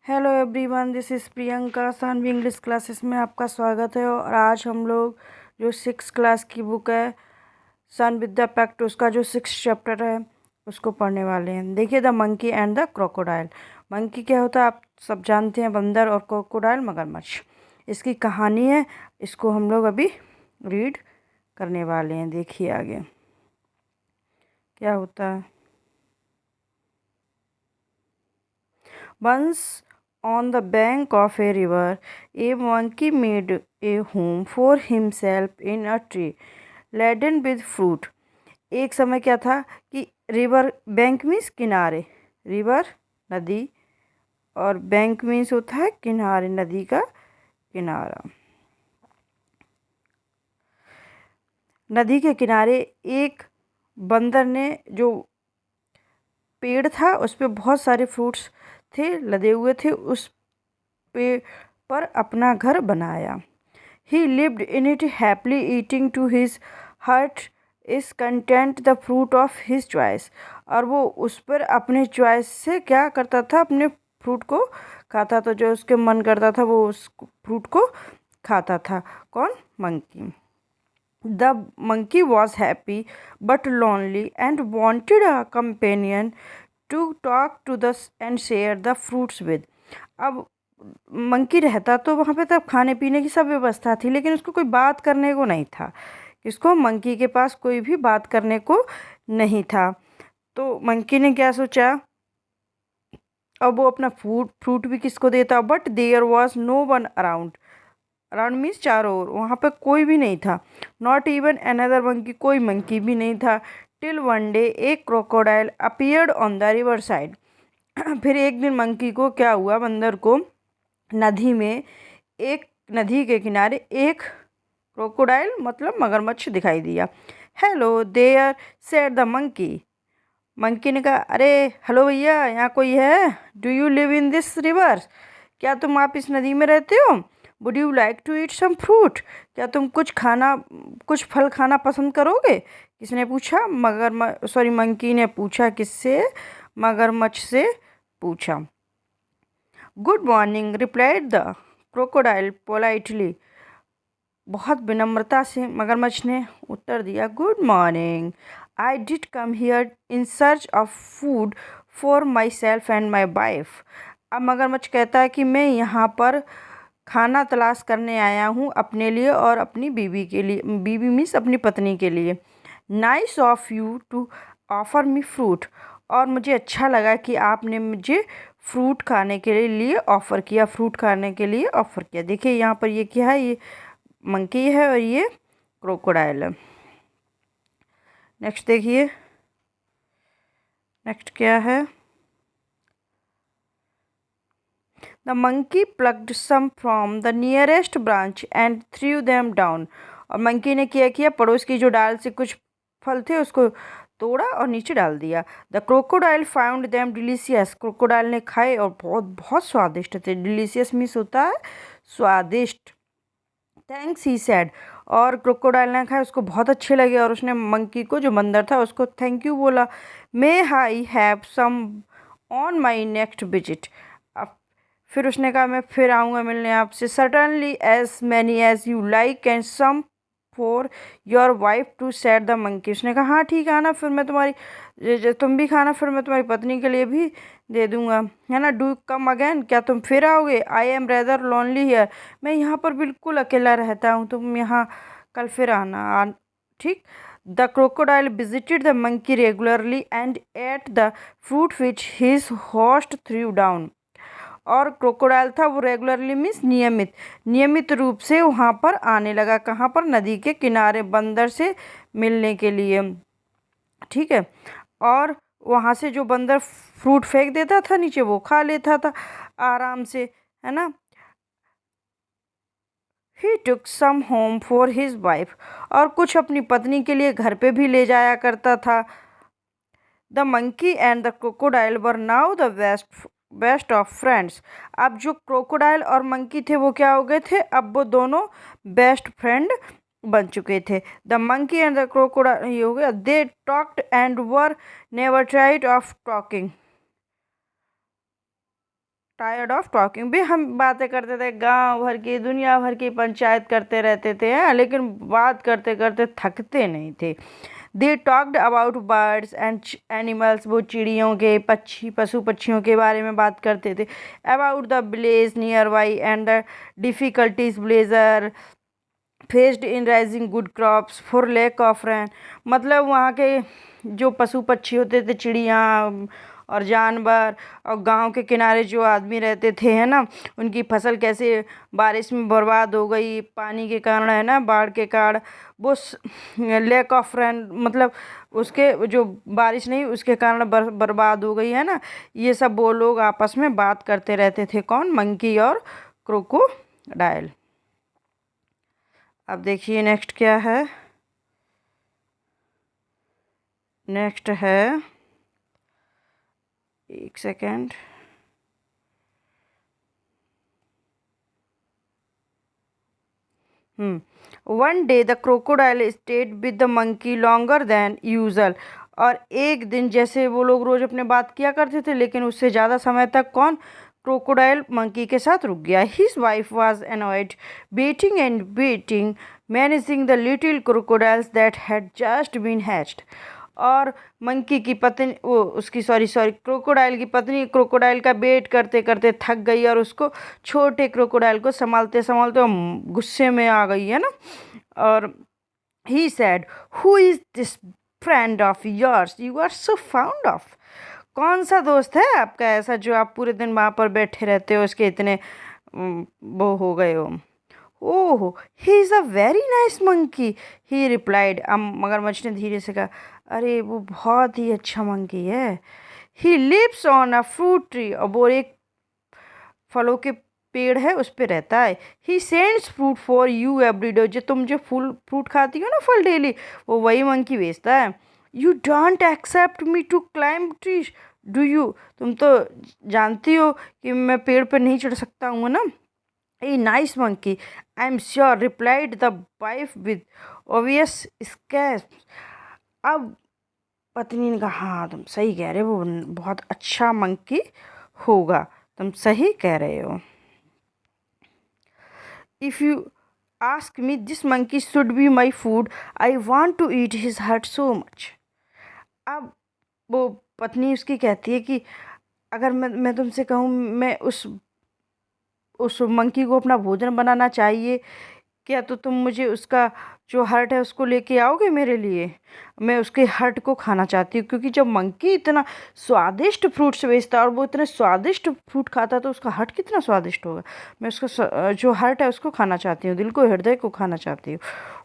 Hello everyone, this is Priyanka. Saanvi English classes में आपका स्वागत है। और आज हम लोग जो 6 क्लास की बुक है सन विद्या पैक्ट, उसका जो 6 चैप्टर है उसको पढ़ने वाले हैं। देखिए, the monkey and the crocodile. Monkey क्या होता है आप सब जानते हैं, बंदर, और क्रोकोडाइल मगरमच्छ। इसकी कहानी है, इसको हम लोग अभी रीड करने वाले हैं। देखिए आगे क्या होता है। Once on the bank of a river, a monkey made a home for himself in a tree laden with fruit. एक समय क्या था कि रिवर, बैंक मीन्स किनारे, रिवर नदी, और बैंक मीन्स होता है किनारे, नदी का किनारा। नदी के किनारे एक बंदर ने जो पेड़ था उस पे बहुत सारे फ्रूट्स थे, लदे हुए थे, उस पेड़ पर अपना घर बनाया। He lived in it happily, eating to his heart is content the fruit of his choice. और वो उस पर अपने चॉइस से क्या करता था, अपने फ्रूट को खाता था। जो उसके मन करता था वो उस फ्रूट को खाता था। कौन? Monkey. The monkey was happy but lonely and wanted a companion to talk to the and share the fruits with. अब मंकी रहता तो वहाँ पे तब खाने पीने की सब व्यवस्था थी, लेकिन उसको कोई बात करने को नहीं था। किसको? मंकी के पास कोई भी बात करने को नहीं था। तो मंकी ने क्या सोचा, अब वो अपना फ्रूट भी किसको देता। But there was no one around. Around means चारों ओर, वहाँ पे कोई भी नहीं था। नॉट इवन अनदर मंकी, कोई मंकी भी नहीं था। Till one day a crocodile appeared on the river side. फिर एक दिन मंकी को क्या हुआ, बंदर को नदी में, एक नदी के किनारे एक क्रोकोडाइल मतलब मगरमच्छ दिखाई दिया। Hello there said the monkey. Monkey ने कहा, अरे हेलो भैया, यहाँ कोई है? Do you live in this river? क्या तुम आप इस नदी में रहते हो? Would you like to eat some fruit? क्या तुम कुछ फल खाना पसंद करोगे? किसने पूछा? मंकी ने पूछा। किससे? मगरमच्छ से पूछा। Good morning replied the crocodile politely. बहुत विनम्रता से मगरमच्छ ने उत्तर दिया, good morning, I did come here in search of food for my self and my wife. अब मगरमच्छ कहता है कि मैं यहाँ पर खाना तलाश करने आया हूँ अपने लिए और अपनी बीवी के लिए। बीवी मीन्स अपनी पत्नी के लिए। Nice of you to offer me fruit. और मुझे अच्छा लगा कि आपने मुझे फ्रूट खाने के लिए ऑफ़र किया, फ्रूट खाने के लिए ऑफ़र किया। देखिए यहाँ पर ये क्या है, ये मंकी है और ये क्रोकोडाइल है। नेक्स्ट देखिए, नेक्स्ट क्या है। The monkey plugged some from the nearest branch and threw them down. और मंकी ने क्या किया, पड़ोस की जो डाल से कुछ फल थे उसको तोड़ा और नीचे डाल दिया। The crocodile found them delicious. Crocodile ने खाए और बहुत बहुत स्वादिष्ट थे। डिलीशियस मीन्स होता है स्वादिष्ट। Thanks he said. और क्रोकोडाइल ने खाया, उसको बहुत अच्छे लगे और उसने मंकी को, जो बंदर था, उसको थैंक यू बोला। May I have some on my next visit. अब फिर उसने कहा, मैं फिर आऊँगा मिलने आपसे। Certainly as many as you like and some for your wife too said the monkey. उसने कहा, हाँ ठीक है ना, फिर मैं तुम भी खाना, फिर मैं तुम्हारी पत्नी के लिए भी दे दूंगा, है ना। डू कम अगेन, क्या तुम फिर आओगे? I am rather lonely here. मैं यहाँ पर बिल्कुल अकेला रहता हूँ, तुम यहाँ कल फिर आना। ठीक। The crocodile visited the monkey regularly and at the fruit which his host through down. और क्रोकोडाइल था वो रेगुलरली मीन्स नियमित रूप से वहाँ पर आने लगा। कहाँ पर? नदी के किनारे, बंदर से मिलने के लिए। ठीक है। और वहाँ से जो बंदर फ्रूट फेंक देता था नीचे, वो खा लेता था आराम से, है ना। ही टुक सम होम फॉर हिज वाइफ। और कुछ अपनी पत्नी के लिए घर पे भी ले जाया करता था। The monkey and the crocodile were now the best of friends. अब जो क्रोकोडाइल और मंकी थे वो क्या हो गए थे? अब वो दोनों बेस्ट फ्रेंड बन चुके थे। The monkey and the crocodile, ये हो गया। They talked and were never tried of talking tired of talking भी। हम बातें करते थे, गांव भर की दुनिया भर की पंचायत करते रहते थे हैं, लेकिन बात करते करते थकते नहीं थे। They talked about birds and animals, वो चिड़ियों के पशु पक्षियों के बारे में बात करते थे। About the village nearby and the difficulties blazer faced in raising good crops for lack of rain. मतलब वहाँ के जो पशु पक्षी होते थे, चिड़िया और जानवर, और गांव के किनारे जो आदमी रहते थे है ना, उनकी फसल कैसे बारिश में बर्बाद हो गई पानी के कारण, है ना, बाढ़ के कारण। वो लैक ऑफ रेन मतलब उसके जो बारिश नहीं उसके कारण बर्बाद हो गई है ना। ये सब वो लोग आपस में बात करते रहते थे। कौन? मंकी और क्रोकोडाइल। अब देखिए नेक्स्ट क्या है। नेक्स्ट है, एक second, one day the crocodile stayed with the monkey longer than usual. और एक दिन, जैसे वो लोग रोज अपने बात किया करते थे लेकिन उससे ज़्यादा समय तक कौन? क्रोकोडाइल मंकी के साथ रुक गया। His wife was annoyed, beating and beating, managing the little crocodiles that had just been hatched. और मंकी की पत्नी, वो उसकी सॉरी क्रोकोडाइल की पत्नी क्रोकोडाइल का वेट करते करते थक गई और उसको छोटे क्रोकोडाइल को संभालते संभालते गुस्से में आ गई है ना। और he said, who is this friend of yours you are so found of? कौन सा दोस्त है आपका ऐसा जो आप पूरे दिन वहाँ पर बैठे रहते हो, उसके इतने वो हो गए हो? Oh, he is a very nice monkey, he replied. अब मगरमच्छ ने धीरे से कहा, अरे वो बहुत ही अच्छा मंकी है। He lives on a fruit tree, और वो एक फलों के पेड़ है उस पे रहता है। He sends fruit for you every day, जो तुम जो फूल फ्रूट खाती हो ना फल डेली, वो वही मंकी बेचता है। You don't accept me to climb trees do you? तुम तो जानती हो कि मैं पेड़ पर नहीं चढ़ सकता हूँ ना। A nice monkey, I am sure, replied the wife with obvious scape. अब पत्नी ने कहा, हाँ तुम सही कह रहे हो, वो बहुत अच्छा मंकी होगा, तुम सही कह रहे हो। If you ask me, this monkey should be my food, I want to eat his heart so much. अब वो पत्नी उसकी कहती है कि अगर मैं तुमसे कहूँ, मैं उस मंकी को अपना भोजन बनाना चाहिए क्या, तो तुम मुझे उसका जो हर्ट है उसको लेके आओगे मेरे लिए? मैं उसके हर्ट को खाना चाहती हूँ, क्योंकि जब मंकी इतना स्वादिष्ट फ्रूट्स बेचता है और वो इतने स्वादिष्ट फ्रूट खाता है तो उसका हर्ट कितना स्वादिष्ट होगा। मैं उसका जो हर्ट है उसको खाना चाहती हूँ, दिल को, हृदय को खाना चाहती हूँ।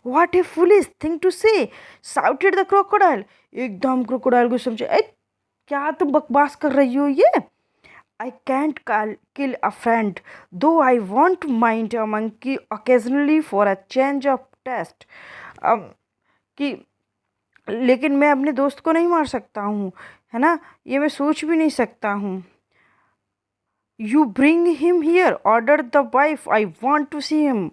What a foolish thing to say, shouted the crocodile. एकदम क्रोकोडाइल को समझे, ए क्या तुम बकवास कर रही हो ये? I can't kill a friend, though I want to mind a monkey occasionally for a change of taste. अब कि लेकिन मैं अपने दोस्त को नहीं मार सकता हूँ, है ना, ये मैं सोच भी नहीं सकता हूँ। You bring him here, ordered the wife, I want to see him.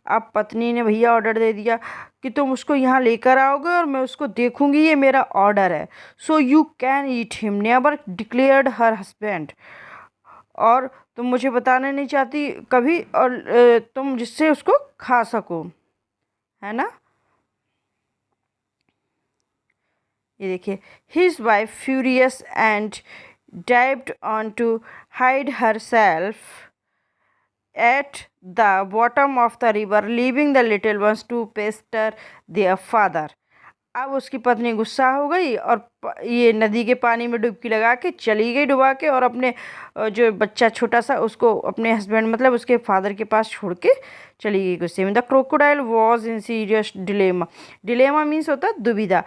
अब पत्नी ने भैया ऑर्डर दे दिया कि तुम उसको यहाँ लेकर आओगे और मैं उसको देखूंगी, ये मेरा ऑर्डर है। So you can eat him, never declared her husband. और तुम मुझे बताना नहीं चाहती कभी, और तुम जिससे उसको खा सको, है ना। ये देखिए, his wife furious and dived on to hide herself at the bottom of the river, leaving the little ones to pester their father. अब उसकी पत्नी गुस्सा हो गई और ये नदी के पानी में डुबकी लगा के चली गई, डुबा के, और अपने जो बच्चा छोटा सा उसको अपने हस्बैंड मतलब उसके फादर के पास छोड़ के चली गई गुस्से में। The crocodile was in serious dilemma, dilemma means होता है दुविधा।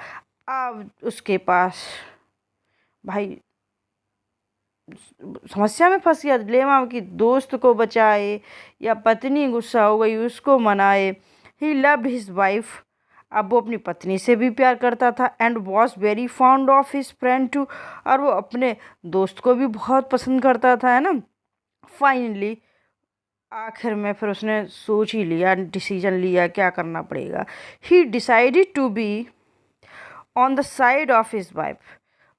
अब उसके पास भाई समस्या में फंस गया, डिलेमा की दोस्त को बचाए या पत्नी गुस्सा हो गई उसको मनाए। ही लव्ड हिज वाइफ, अब वो अपनी पत्नी से भी प्यार करता था, and was very fond of his friend too, और वो अपने दोस्त को भी बहुत पसंद करता था, है ना। फाइनली आखिर में फिर उसने सोच ही लिया, डिसीजन लिया क्या करना पड़ेगा। He decided to be on the side of his wife.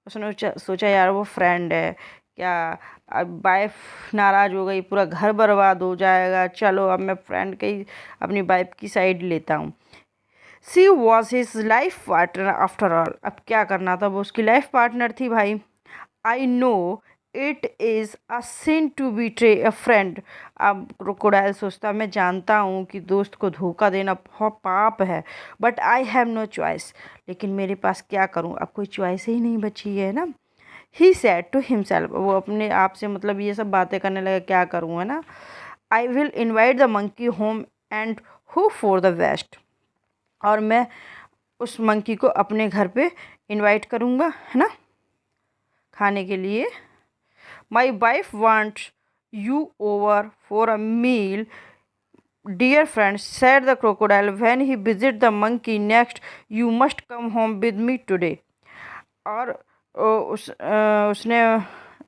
उसने सोचा यार वो फ्रेंड है, क्या अब वाइफ नाराज़ हो गई, पूरा घर बर्बाद हो जाएगा, चलो अब मैं फ्रेंड के ही अपनी वाइफ की साइड लेता हूँ। She was his life partner after all, अब क्या करना था, वो उसकी लाइफ पार्टनर थी भाई। I know it is a sin to betray a friend. अब क्रोकोडाइल सोचता, मैं जानता हूँ कि दोस्त को धोखा देना बहुत पाप है, but I have no choice, लेकिन मेरे पास क्या करूँ, अब कोई चॉइस ही नहीं बची है ना। ही सैड टू हिमसेल्फ, वो अपने आप से मतलब ये सब बातें करने लगा, क्या करूँ, है ना। I will invite the monkey home and hope for the best, और मैं उस मंकी को अपने घर पे इनवाइट करूँगा, है ना, खाने के लिए। My wife wants you over for a meal dear friend, said the crocodile when he visit the monkey next, you must come home with me today. और उसने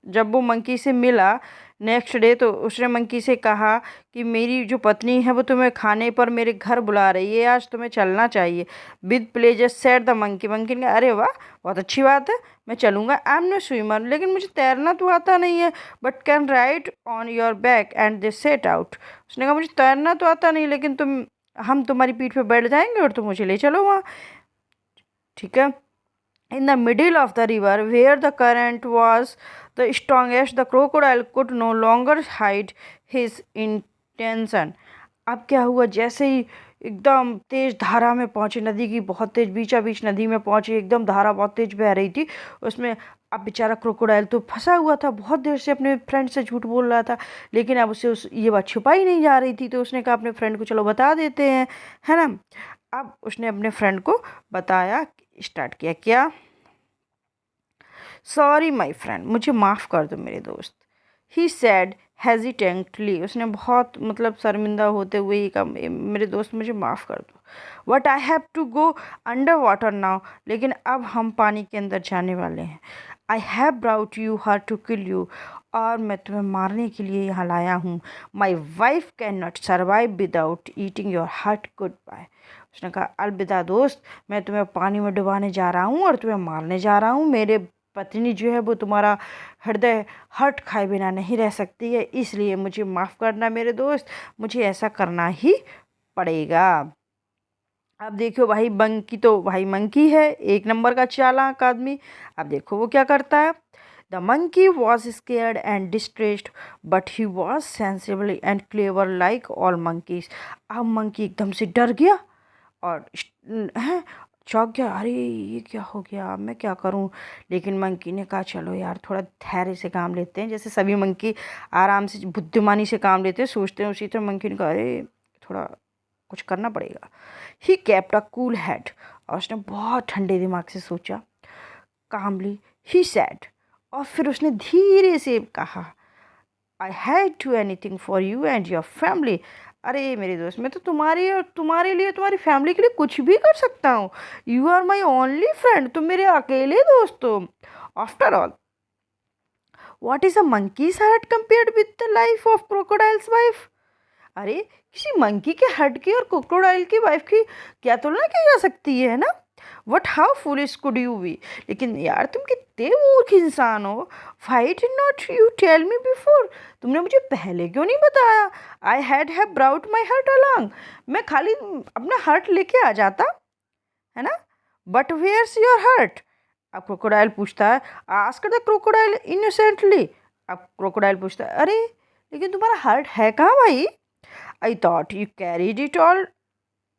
जब वो मंकी से मिला नेक्स्ट डे, तो उसने मंकी से कहा कि मेरी जो पत्नी है वो तुम्हें खाने पर मेरे घर बुला रही है, आज तुम्हें चलना चाहिए। With pleasure said the monkey, monkey ने कहा, अरे वाह, बहुत अच्छी बात है, मैं चलूँगा। आई एम नो स्विमर, लेकिन मुझे तैरना तो आता नहीं है, but can ride on your back and they set out. उसने कहा, मुझे तैरना तो आता नहीं, लेकिन हम तुम्हारी पीठ पे बैठ जाएंगे और तुम मुझे ले चलो वहाँ, ठीक है। In the middle of the river, where the current was the strongest, the crocodile could no longer hide his intention. अब क्या हुआ, जैसे ही एकदम तेज धारा में पहुंचे, नदी की बहुत तेज बीचा बीच नदी में पहुंचे, एकदम धारा बहुत तेज बह रही थी उसमें। अब बेचारा क्रोकोडाइल तो फंसा हुआ था, बहुत देर से अपने फ्रेंड से झूठ बोल रहा था, लेकिन अब उसे ये बात छुपाई नहीं जा रही थी, तो उसने कहा अपने फ्रेंड को, चलो बता देते हैं, है ना। अब उसने अपने फ्रेंड को बताया, स्टार्ट किया, क्या, सॉरी माई फ्रेंड, मुझे माफ़ कर दो मेरे दोस्त। ही सैड हेजिटेंटली, उसने बहुत मतलब शर्मिंदा होते हुए ही कहा, मेरे दोस्त मुझे माफ़ कर दो। But I have to go under water now, लेकिन अब हम पानी के अंदर जाने वाले हैं। I have brought you here to kill you, और मैं तुम्हें मारने के लिए यहाँ लाया हूँ। My wife can not survive without eating your heart, goodbye. उसने कहा, अलविदा दोस्त, मैं तुम्हें पानी में डुबाने जा रहा हूँ और तुम्हें मारने जा रहा हूँ। मेरे पत्नी जो है वो तुम्हारा हृदय हर्ट खाए बिना नहीं रह सकती है, इसलिए मुझे माफ़ करना मेरे दोस्त, मुझे ऐसा करना ही पड़ेगा। अब देखो भाई, मंकी तो भाई मंकी है, एक नंबर का चालाक आदमी। अब देखो वो क्या करता है। The monkey was scared and distressed, but he was sensible and clever like all monkeys. अब मंकी एकदम से डर गया और है चौंक गया, अरे ये क्या हो गया, अब मैं क्या करूं। लेकिन मंकी ने कहा, चलो यार थोड़ा धैर्य से काम लेते हैं, जैसे सभी मंकी आराम से बुद्धिमानी से काम लेते हैं, सोचते हैं, उसी तरह मंकी ने कहा, अरे थोड़ा कुछ करना पड़ेगा। He kept a cool head, और उसने बहुत ठंडे दिमाग से सोचा। कामली ही सैड, और फिर उसने धीरे से कहा, I had to anything for you and your family. अरे मेरे दोस्त, मैं तो तुम्हारी और तुम्हारे लिए, तुम्हारी फैमिली के लिए कुछ भी कर सकता हूँ। You are my only friend, तुम मेरे अकेले दोस्त हो। After all, what is a monkey's heart compared with the life of crocodile's wife. अरे किसी मंकी के हर्ट की और क्रोकोडाइल की वाइफ की क्या तुलना की जा सकती है ना। What how foolish could you be, लेकिन यार तुम कितने मूर्ख इंसान हो। Why did not you tell me before, तुमने मुझे पहले क्यों नहीं बताया। I have brought my heart along, मैं खाली अपना हर्ट लेके आ जाता, है ना। बट वेयर्स योर हर्ट, अब क्रोकोडाइल पूछता है, आस्क द क्रोकोडाइल इनोसेंटली। अब क्रोकोडाइल पूछता है, अरे लेकिन तुम्हारा हर्ट है कहाँ भाई। I thought you carried it all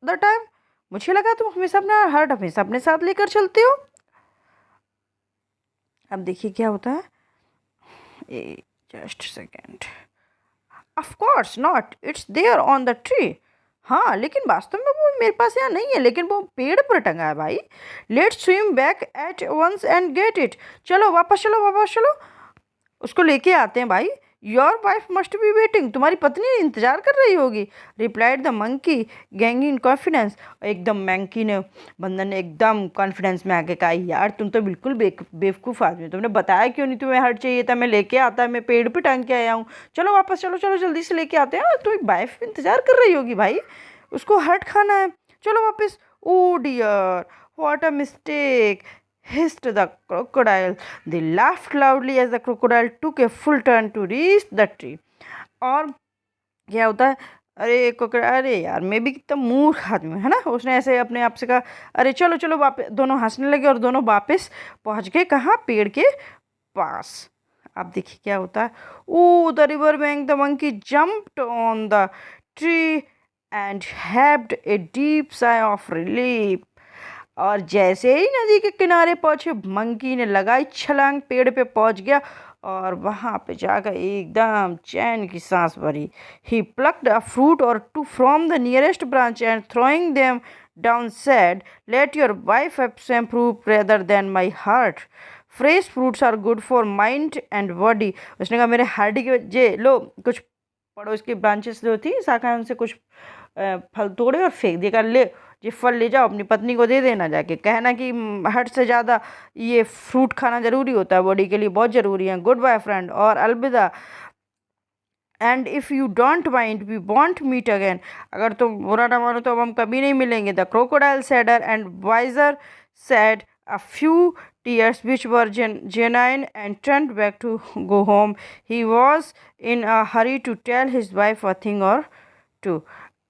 the time, मुझे लगा तुम हमेशा अपना हर्ट हमेशा अपने साथ लेकर चलते हो। अब देखिए क्या होता है, just second. Of course not, it's there on the tree. हाँ लेकिन वास्तव में वो मेरे पास यहाँ नहीं है, लेकिन वो पेड़ पर टंगा है भाई। Let's swim back at once and get it, चलो वापस चलो वापस चलो, उसको लेके आते हैं भाई। Your wife must be waiting, तुम्हारी पत्नी इंतजार कर रही होगी। Replied the monkey gang in confidence, एकदम मंकी ने, बंदर ने एकदम कॉन्फिडेंस में आके कहा, यार तुम तो बिल्कुल बेवकूफ़ आदमी, तुमने बताया क्यों नहीं, तुम्हें हर्ट चाहिए था, मैं लेके आता, मैं पेड़ पे टांग के आया हूँ। चलो वापस चलो, चलो जल्दी से लेके आते हैं, तुम्हारी वाइफ इंतजार कर रही होगी भाई, उसको हर्ट खाना है, चलो वापस। Oh dear, what a mistake, hissed the crocodile. They laughed loudly as the crocodile took a full turn to reach the tree. और क्या होता है, अरे क्रोकोडाइल, अरे यार मैं भी कितना मूर्ख आदमी हूँ, है ना। उसने ऐसे अपने आप से कहा, अरे चलो चलो वापस। दोनों हंसने लगे और दोनों वापस पहुंच गए कहाँ, पेड़ के पास। अब देखिए क्या होता है। On the river bank, the monkey jumped on the tree and heaved a deep sigh of relief. और जैसे ही नदी के किनारे पहुंचे, मंकी ने लगाई छलांग, पेड़ पे पहुंच गया और वहां पे जाकर एकदम चैन की सांस भरी। He plucked a fruit or two from the nearest branch and throwing them down said, let your wife have some fruit rather than my heart. Fresh fruits are good for mind and body. उसने कहा मेरे Hardy के जे लो, कुछ पड़ोस की branches जो थी शाखाएं, उनसे कुछ फल तोड़े और फेंक दिया, कर ले ये फल ले जाओ अपनी पत्नी को दे देना जाके, कहना कि हट से ज़्यादा ये फ्रूट खाना ज़रूरी होता है, बॉडी के लिए बहुत ज़रूरी है। गुड बाय फ्रेंड, और अलविदा, and if you don't mind we won't meet again. अगर तुम बुरा ना मानो तो अब हम कभी नहीं मिलेंगे। The crocodile sadder and wiser said a few tears which were genuine and turned back to go home. He was in a hurry to tell his wife a thing or two.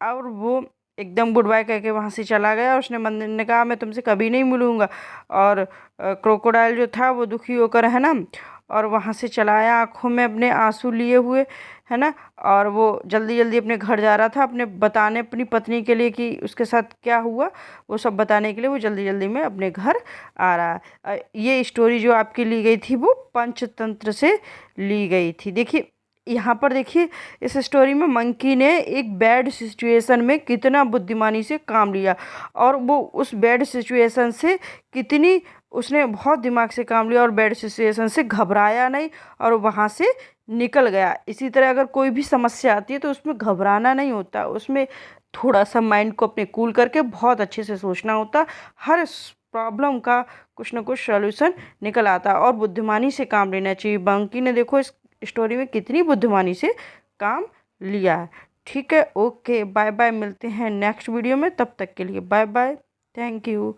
और वो एकदम good bye कह के वहाँ से चला गया। उसने मंदिर ने कहा मैं तुमसे कभी नहीं मिलूँगा। और क्रोकोडाइल जो था वो दुखी होकर, है ना, और वहाँ से चला आया आँखों में अपने आंसू लिए हुए, है ना। और वो जल्दी जल्दी अपने घर जा रहा था, अपने बताने अपनी पत्नी के लिए कि उसके साथ क्या हुआ, वो सब बताने के लिए वो जल्दी जल्दी में अपने घर आ रहा है। ये स्टोरी जो आपकी ली गई थी वो पंचतंत्र से ली गई थी। देखिए यहाँ पर देखिए इस स्टोरी में मंकी ने एक बैड सिचुएशन में कितना बुद्धिमानी से काम लिया, और वो उस बैड सिचुएशन से कितनी उसने बहुत दिमाग से काम लिया और बैड सिचुएशन से घबराया नहीं और वहाँ से निकल गया। इसी तरह अगर कोई भी समस्या आती है तो उसमें घबराना नहीं होता, उसमें थोड़ा सा माइंड को अपने कूल करके बहुत अच्छे से सोचना होता। हर प्रॉब्लम का कुछ ना कुछ सॉल्यूशन निकल आता और बुद्धिमानी से काम लेना चाहिए। मंकी ने देखो इस स्टोरी में कितनी बुद्धिमानी से काम लिया है। ठीक है, ओके, बाय बाय, मिलते हैं नेक्स्ट वीडियो में। तब तक के लिए बाय बाय, थैंक यू।